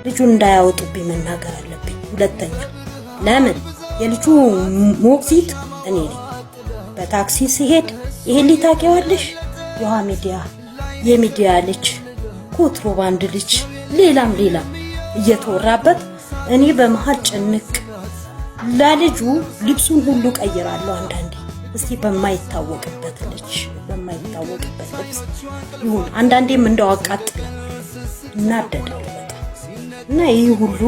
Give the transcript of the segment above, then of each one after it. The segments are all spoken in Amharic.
ልጁን እንዳያወጡብኝ መናገር አለብኝ። ሁለተኛ ለምን የልጁ ሞግዚት እኔ ነኝ። በታክሲ ሲሄድ ይሄን ሊታቂዋለሽ የውሃ ሚዲያ የሚዲያ ልጅ ኮንትሮባንድ ልጅ ሌላም እየተወራበት እኔ በመሃል ጭንቅ ለልጁ ልብሱን ሁሉ ቀይራለሁ። አንዳንዴ እስቲ በማይታወቅበት ልብስ ይሁን አንዳንዴም እንደው አቃጥለ እናደዳለሁ በጣም እና ይህ ሁሉ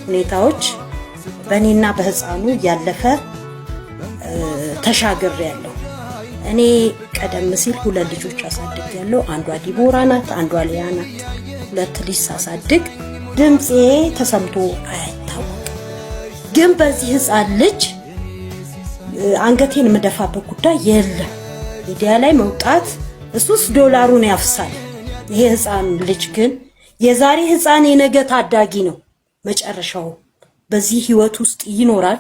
ሁኔታዎች በእኔና በህፃኑ ያለፈ ተሻግሬያለሁ። እኔ ቀደም ሲል 2 ልጆች አሳድጌያለሁ። አንዷ ዲቦራ ናት፣ አንዷ ሊያ ናት። 2 ልጅ ሳሳድግ ድምጼ ተሰምቶ አይታወቅም። ግን በዚህ ህፃን ልጅ አንገቴን መደፋበት ጉዳይ የለም። ሚዲያ ላይ መውጣት እሱስ ዶላሩን ያፍሳል። ይሄ ህፃን ልጅ ግን የዛሬ ህፃን የነገ ታዳጊ ነው። መጨረሻው በዚህ ህይወት ውስጥ ይኖራል።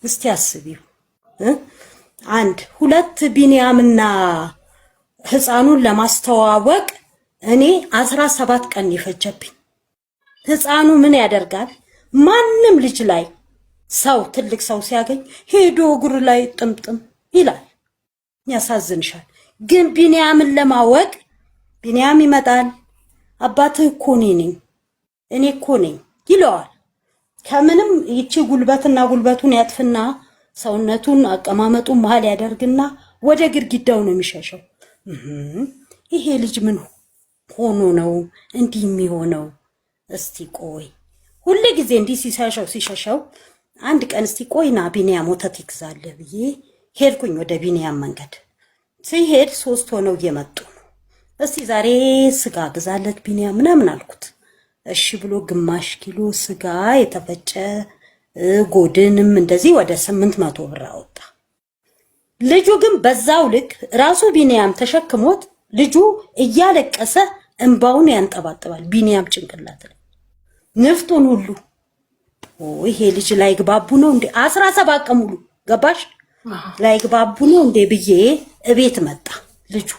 እስቲ አስቢው። 2 ቢንያምና ህፃኑን ለማስተዋወቅ እኔ 17 ቀን ይፈጀብኝ። ህፃኑ ምን ያደርጋል? ማንም ልጅ ላይ ሰው ትልቅ ሰው ሲያገኝ ሄዶ እግሩ ላይ ጥምጥም ይላል። ያሳዝንሻል። ግን ቢንያምን ለማወቅ ቢንያም ይመጣል። አባትህ እኮ እኔ እኮ ነኝ ይለዋል። ከምንም ይቺ ጉልበቱን ያጥፍና ሰውነቱን አቀማመጡን መሃል ያደርግና ወደ ግድግዳው ነው የሚሸሸው። ይሄ ልጅ ምን ሆኖ ነው እንዲህ የሚሆነው? እስቲ ቆይ ሁሉ ጊዜ እንዲህ ሲሸሸው አንድ ቀን እስቲ ቆይና ቢንያም ወተት ይግዛልህ ብዬ ሄድኩኝ ወደ ቢንያም መንገድ። ሲሄድ 3 ሆነው እየመጡ ነው። እስቲ ዛሬ ስጋ ግዛለት ቢንያም ምናምን አልኩት። እሺ ብሎ ግማሽ ኪሎ ስጋ የተፈጨ ጎድንም እንደዚህ ወደ 800 ብር አወጣ። ልጁ ግን በዛው ልክ ራሱ ቢንያም ተሸክሞት ልጁ እያለቀሰ እንባውን ያንጠባጥባል። ቢንያም ጭንቅላት ላይ ንፍጡን ሁሉ ይሄ ልጅ ላይ ግባቡ ነው እንዴ? 17 ቀን ሙሉ ገባሽ ላይ ግባቡ ነው እንዴ ብዬ እቤት መጣ ልጁ።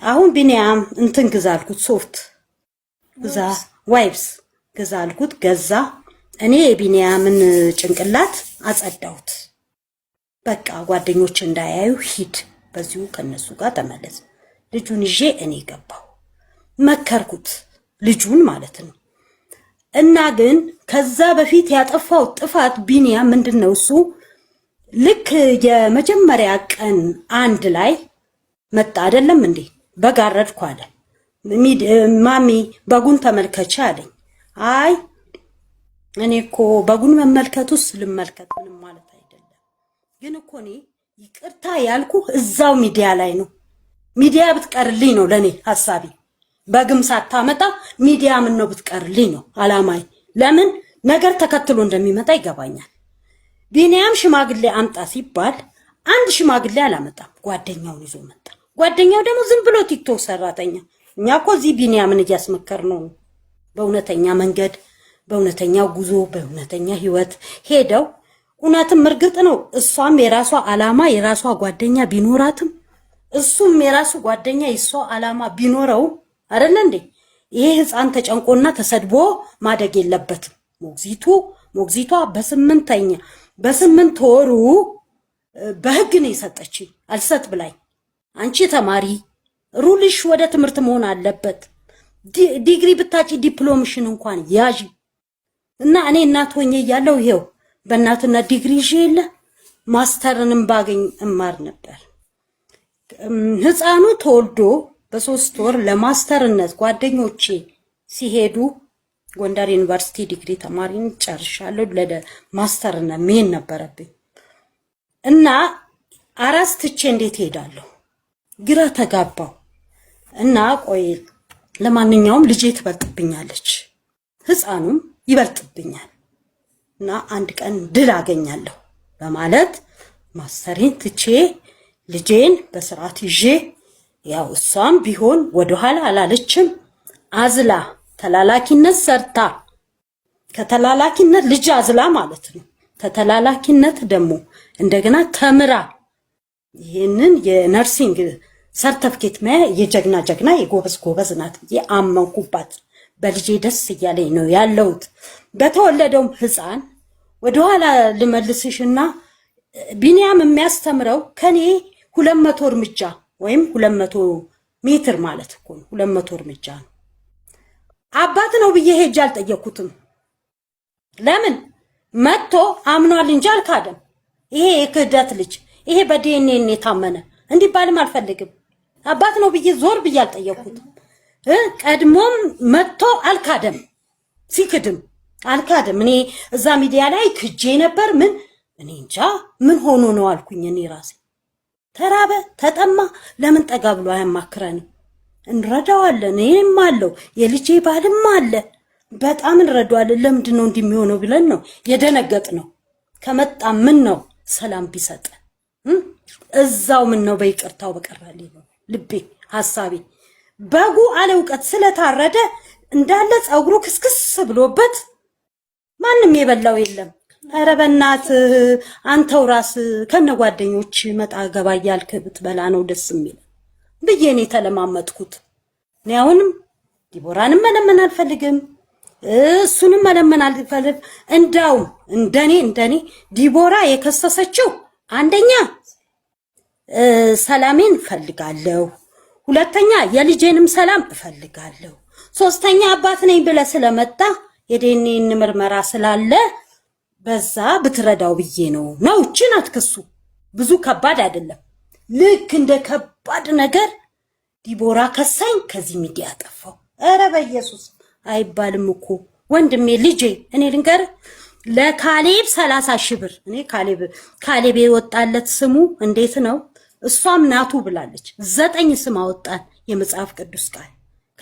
አሁን ቢንያም እንትን ግዛልኩት፣ ሶፍት ግዛ ዋይፕስ ግዛልኩት፣ ገዛ። እኔ የቢንያምን ጭንቅላት አጸዳሁት። በቃ ጓደኞች እንዳያዩ ሂድ፣ በዚሁ ከነሱ ጋር ተመለስ። ልጁን ይዤ እኔ ገባሁ። መከርኩት ልጁን ማለት ነው። እና ግን ከዛ በፊት ያጠፋው ጥፋት ቢንያም ምንድነው? እሱ ልክ የመጀመሪያ ቀን አንድ ላይ መጣ አይደለም እንዴ? በጋረድኩ አለ። ማሚ በጉን ተመልከች አለኝ። አይ እኔ እኮ በጉን መመልከቱስ ልመልከት ምንም ማለት አይደለም። ግን እኮ እኔ ይቅርታ ያልኩ እዛው ሚዲያ ላይ ነው። ሚዲያ ብትቀርልኝ ነው ለኔ ሐሳቢ። በግም ሳታመጣ ሚዲያ ምን ነው ብትቀርልኝ ነው አላማይ። ለምን ነገር ተከትሎ እንደሚመጣ ይገባኛል። ቢንያም ሽማግሌ አምጣ ሲባል አንድ ሽማግሌ አላመጣም፣ ጓደኛውን ይዞ መጣ። ጓደኛው ደግሞ ዝም ብሎ ቲክቶክ ሰራተኛ። እኛ እኮ እዚህ ቢንያምን እያስመከር ነው በእውነተኛ መንገድ፣ በእውነተኛው ጉዞ፣ በእውነተኛ ህይወት ሄደው። እውነትም እርግጥ ነው እሷም የራሷ አላማ የራሷ ጓደኛ ቢኖራትም እሱም የራሱ ጓደኛ የሷ አላማ ቢኖረው አይደል እንዴ? ይሄ ህፃን ተጨንቆና ተሰድቦ ማደግ የለበትም። ሞግዚቷ በ8 ወሩ በህግ ነው የሰጠችኝ። አልሰጥ ብላኝ አንቺ ተማሪ ሩልሽ ወደ ትምህርት መሆን አለበት። ዲግሪ ብታጪ ዲፕሎምሽን እንኳን ያዥ እና እኔ እናት ሆኜ ያለው ይሄው በእናትነት ዲግሪ ይዤ የለ ማስተርንም ባገኝ እማር ነበር። ህፃኑ ተወልዶ በ3 ወር ለማስተርነት ጓደኞቼ ሲሄዱ ጎንደር ዩኒቨርሲቲ ዲግሪ ተማሪን ጨርሻለሁ። ለማስተርነት መሄድ ነበረብኝ እና አራስ ትቼ እንዴት ሄዳለሁ? ግራ ተጋባው እና ቆይ ለማንኛውም ልጄ ትበልጥብኛለች፣ ህፃኑም ይበልጥብኛል እና አንድ ቀን ድል አገኛለሁ በማለት ማስተሬን ትቼ ልጄን በስርዓት ይዤ ያው እሷም ቢሆን ወደኋላ አላለችም። አዝላ ተላላኪነት ሰርታ ከተላላኪነት ልጅ አዝላ ማለት ነው። ከተላላኪነት ደግሞ እንደገና ተምራ ይሄንን የነርሲንግ ሰርተፍኬት የጀግና የጎበዝ ናት ብዬ አመንኩባት። በልጄ ደስ እያለኝ ነው ያለሁት። በተወለደውም ህፃን ወደኋላ ልመልስሽና ቢኒያም የሚያስተምረው ከኔ 200 እርምጃ ወይም 200 ሜትር ማለት እኮ ነው። 200 እርምጃ ነው። አባት ነው ብዬ ሄጄ አልጠየኩትም። ለምን መጥቶ አምኗል እንጂ አልካደም። ይሄ የክህደት ልጅ ይሄ በዲኤንኤ የታመነ እንዲባልም አልፈልግም። አባት ነው ብዬ ዞር ብዬ አልጠየኩትም። ቀድሞም መጥቶ አልካደም። ሲክድም አልካደም። እኔ እዛ ሚዲያ ላይ ክጄ ነበር። ምን እኔ እንጃ ምን ሆኖ ነው አልኩኝ። እኔ ራሴ ተራበ ተጠማ ለምን ጠጋ ብሎ አያማክረንም? እንረዳዋለን። እኔም አለው የልጄ ባልም አለ። በጣም እንረዳዋለን። ለምንድን ነው እንደሚሆነው ብለን ነው የደነገጥነው። ከመጣ ምን ነው ሰላም ቢሰጥ እዛው ምን ነው በይቅርታው በቀራልኝ ነው ልቤ ሐሳቤ። በጉ አለ ዕውቀት ስለታረደ እንዳለ ጸጉሩ ክስክስ ብሎበት ማንም የበላው የለም። ኧረ በእናትህ አንተው ራስ ከነጓደኞች መጣ ገባ እያልክ ብትበላ ነው ደስ የሚል ብዬ እኔ ተለማመጥኩት። እኔ አሁንም ዲቦራንም መለመን አልፈልግም፣ እሱንም መለመን አልፈልግም። እንዳው እንደኔ ዲቦራ የከሰሰችው አንደኛ ሰላሜን እፈልጋለሁ፣ ሁለተኛ የልጄንም ሰላም እፈልጋለሁ፣ ሶስተኛ አባት ነኝ ብለ ስለመጣ የዲኤንኤ ምርመራ ስላለ በዛ ብትረዳው ብዬ ነው። እቺን አትክሱ። ብዙ ከባድ አይደለም። ልክ እንደ ከባድ ነገር ዲቦራ ከሳኝ ከዚህ ሚዲያ ጠፋው። ኧረ በኢየሱስ አይባልም እኮ ወንድሜ ልጄ። እኔ ልንገር ለካሌብ 30 ሺህ ብር እኔ ካሌብ የወጣለት ስሙ እንዴት ነው? እሷም ናቱ ብላለች። 9 ስም አወጣን የመጽሐፍ ቅዱስ ቃል።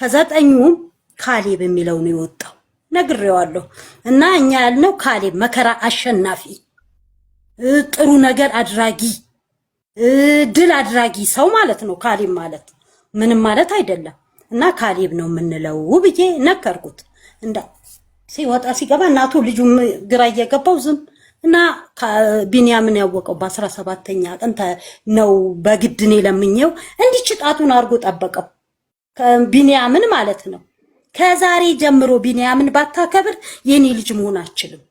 ከ9ኙም ካሌብ የሚለው ነው የወጣው። ነግሬዋለሁ። እና እኛ ያልነው ካሌብ መከራ አሸናፊ፣ ጥሩ ነገር አድራጊ፣ ድል አድራጊ ሰው ማለት ነው። ካሌብ ማለት ምንም ማለት አይደለም። እና ካሌብ ነው የምንለው ብዬ ነገርኩት። እንዳ ሲወጣ ሲገባ እናቱ ልጁ ግራ እየገባው ዝም እና ቢኒያምን ያወቀው በ17ኛ ቀን ነው። በግድኔ ለምኘው እንዲች ጣቱን አርጎ ጠበቀው ቢኒያምን ማለት ነው። ከዛሬ ጀምሮ ቢኒያምን ባታከብር የኔ ልጅ መሆን አችልም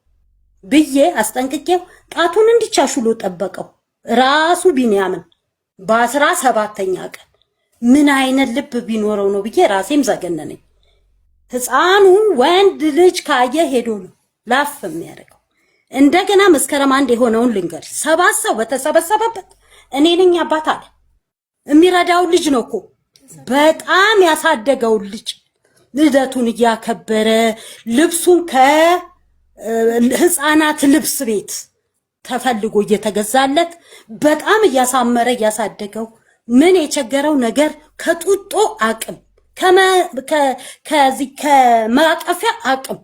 ብዬ አስጠንቅቄው ጣቱን እንዲቻሽሎ ጠበቀው ራሱ ቢኒያምን በ17ኛ ቀን። ምን አይነት ልብ ቢኖረው ነው ብዬ ራሴም ዘገነነኝ። ህፃኑ ወንድ ልጅ ካየ ሄዶ ነው ላፍ የሚያደርገው። እንደገና መስከረም 1 የሆነውን ልንገር። 7 ሰው በተሰበሰበበት እኔ ነኝ አባት አለ። የሚረዳው ልጅ ነው እኮ በጣም ያሳደገው ልጅ ልደቱን እያከበረ ልብሱን ከህፃናት ልብስ ቤት ተፈልጎ እየተገዛለት በጣም እያሳመረ እያሳደገው ምን የቸገረው ነገር ከጡጦ አቅም ከዚህ ከማቀፊያ አቅም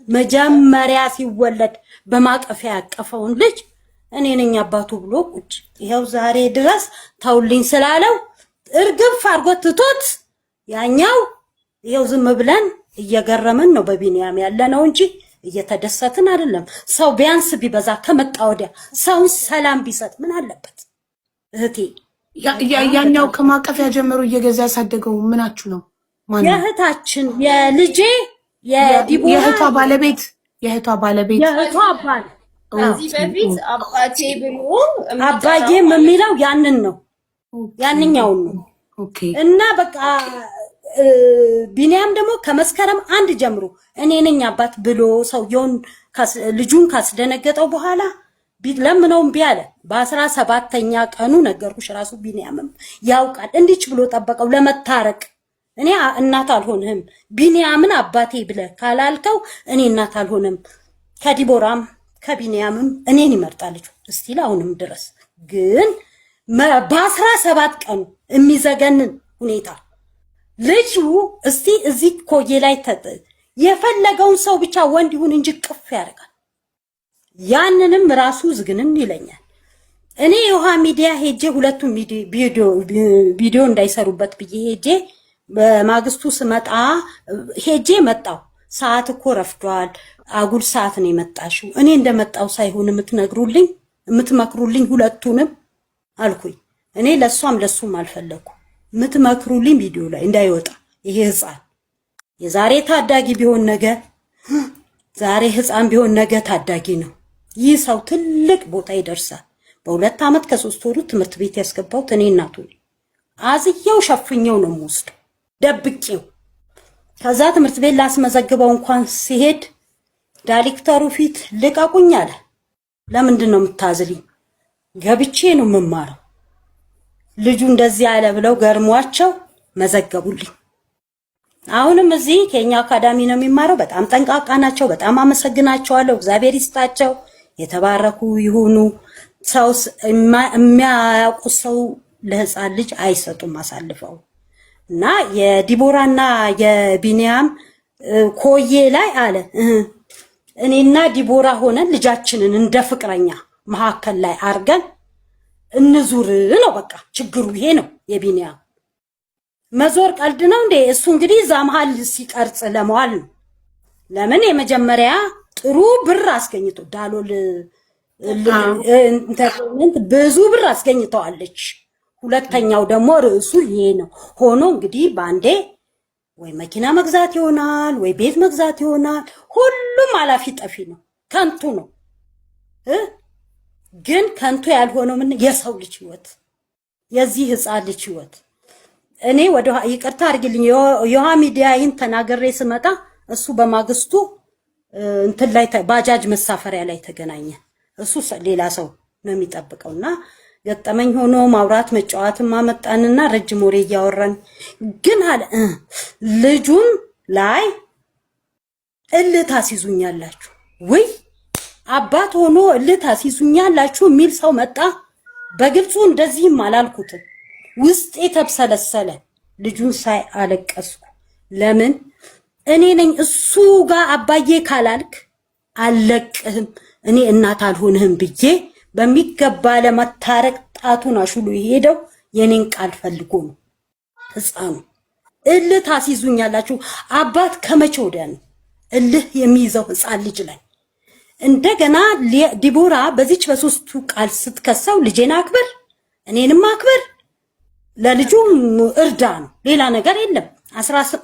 መጀመሪያ ሲወለድ በማቀፊያ ያቀፈውን ልጅ እኔ ነኝ አባቱ ብሎ ቁጭ ይሄው ዛሬ ድረስ ታውልኝ ስላለው እርግፍ አርጎ ትቶት ያኛው ይሄው ዝም ብለን እየገረመን ነው በቢኒያም ያለነው እንጂ እየተደሰትን አይደለም። ሰው ቢያንስ ቢበዛ ከመጣ ወዲያ ሰው ሰላም ቢሰጥ ምን አለበት? እህቴ ያኛው ከማቀፊያ ጀምሮ እየገዛ ያሳደገው ምናችሁ ነው? ማን የእህታችን የልጄ የዲቦራ የእህቷ ባለቤት የእህቷ አባል ከዚህ በፊት አባቴ ብሎ አባዬም የሚለው ያንን ነው ያንኛው ነው። ኦኬ። እና በቃ ቢኒያም ደግሞ ከመስከረም 1 ጀምሮ እኔ ነኝ አባት ብሎ ሰውየውን ልጁን ካስደነገጠው በኋላ ቢለምነውም ቢያለ በ17ኛ ቀኑ ነገርኩሽ። ራሱ ቢኒያምም ያውቃል እንዲች ብሎ ጠበቀው ለመታረቅ። እኔ እናት አልሆንህም ቢኒያምን አባቴ ብለ ካላልከው እኔ እናት አልሆንም። ከዲቦራም ከቢኒያምም እኔን ይመርጣልኝ እስቲል አሁንም ድረስ ግን በ17 ቀኑ የሚዘገንን ሁኔታ ልጁ እስቲ እዚህ ኮዬ ላይ የፈለገውን ሰው ብቻ ወንድ ይሁን እንጂ ቅፍ ያደርጋል። ያንንም ራሱ ዝግንን ይለኛል። እኔ የውሃ ሚዲያ ሄጄ ሁለቱም ቪዲዮ እንዳይሰሩበት ብዬ ሄጄ በማግስቱ ስመጣ ሄጄ መጣው። ሰዓት እኮ ረፍዷል፣ አጉል ሰዓት ነው የመጣሽው። እኔ እንደመጣው ሳይሆን የምትመክሩልኝ ሁለቱንም አልኩኝ። እኔ ለሷም ለሱም አልፈለኩ። የምትመክሩልኝ ቪዲዮ ላይ እንዳይወጣ ይሄ ህፃን የዛሬ ታዳጊ ቢሆን ነገ ዛሬ ህፃን ቢሆን ነገ ታዳጊ ነው። ይህ ሰው ትልቅ ቦታ ይደርሳል። በ2 ዓመት ከ3 ወሩ ትምህርት ቤት ያስገባው እኔ እናቱ አዝየው ሸፍኘው ነው የምወስደው ደብቄው። ከዛ ትምህርት ቤት ላስመዘግበው እንኳን ሲሄድ ዳይሬክተሩ ፊት ልቀቁኝ አለ። ለምንድን ነው የምታዝልኝ? ገብቼ ነው የምማረው። ልጁ እንደዚህ ያለ ብለው ገርሟቸው መዘገቡልኝ። አሁንም እዚህ ኬኛ አካዳሚ ነው የሚማረው። በጣም ጠንቃቃ ናቸው። በጣም አመሰግናቸዋለሁ። እግዚአብሔር ይስጣቸው፣ የተባረኩ ይሁኑ። ሰው የሚያውቁ ሰው ለህፃን ልጅ አይሰጡም አሳልፈው እና የዲቦራና የቢኒያም ኮዬ ላይ አለ እኔና ዲቦራ ሆነን ልጃችንን እንደ ፍቅረኛ መሐከል ላይ አርገን እንዙር ነው። በቃ ችግሩ ይሄ ነው። የቢኒያም መዞር ቀልድ ነው እንዴ? እሱ እንግዲህ እዛ መሃል ሲቀርጽ ለመዋል ነው። ለምን የመጀመሪያ ጥሩ ብር አስገኝቶ ዳሎል ኢንተርቴይንመንት ብዙ ብር አስገኝተዋለች። ሁለተኛው ደግሞ ርዕሱ ይሄ ነው። ሆኖ እንግዲህ ባንዴ ወይ መኪና መግዛት ይሆናል ወይ ቤት መግዛት ይሆናል። ሁሉም አላፊ ጠፊ ነው፣ ከንቱ ነው። ግን ከንቱ ያልሆነው ምን የሰው ልጅ ህይወት፣ የዚህ ህፃን ልጅ ህይወት። እኔ ወደ ይቅርታ አድርግልኝ የውሃ ሚዲያይን ተናገሬ ስመጣ እሱ በማግስቱ እንትን ላይ ባጃጅ መሳፈሪያ ላይ ተገናኘ። እሱ ሌላ ሰው ነው የሚጠብቀውና ገጠመኝ ሆኖ ማውራት መጫወትም ማመጣንና ረጅም ወሬ እያወራን ግን አለ ልጁን ላይ እልህ ታስይዙኛላችሁ ወይ አባት ሆኖ እልህ ታስይዙኛላችሁ የሚል ሰው መጣ። በግልጹ እንደዚህም አላልኩትም። ውስጤ ተብሰለሰለ። ልጁን ሳይ አለቀስኩ። ለምን እኔ ነኝ እሱ ጋር አባዬ ካላልክ አለቅህም እኔ እናት አልሆንህም ብዬ በሚገባ ለመታረቅ ጣቱን አሽሉ ይሄደው የኔን ቃል ፈልጎ ነው። ህፃኑ እልህ ታስይዙኛላችሁ። አባት ከመቼ ወዲያ ነው እልህ የሚይዘው ህፃን ልጅ ላይ? እንደገና ዲቦራ በዚች በሶስቱ ቃል ስትከሰው ልጄን አክብር እኔንም አክብር ለልጁ እርዳ ነው፣ ሌላ ነገር የለም። 15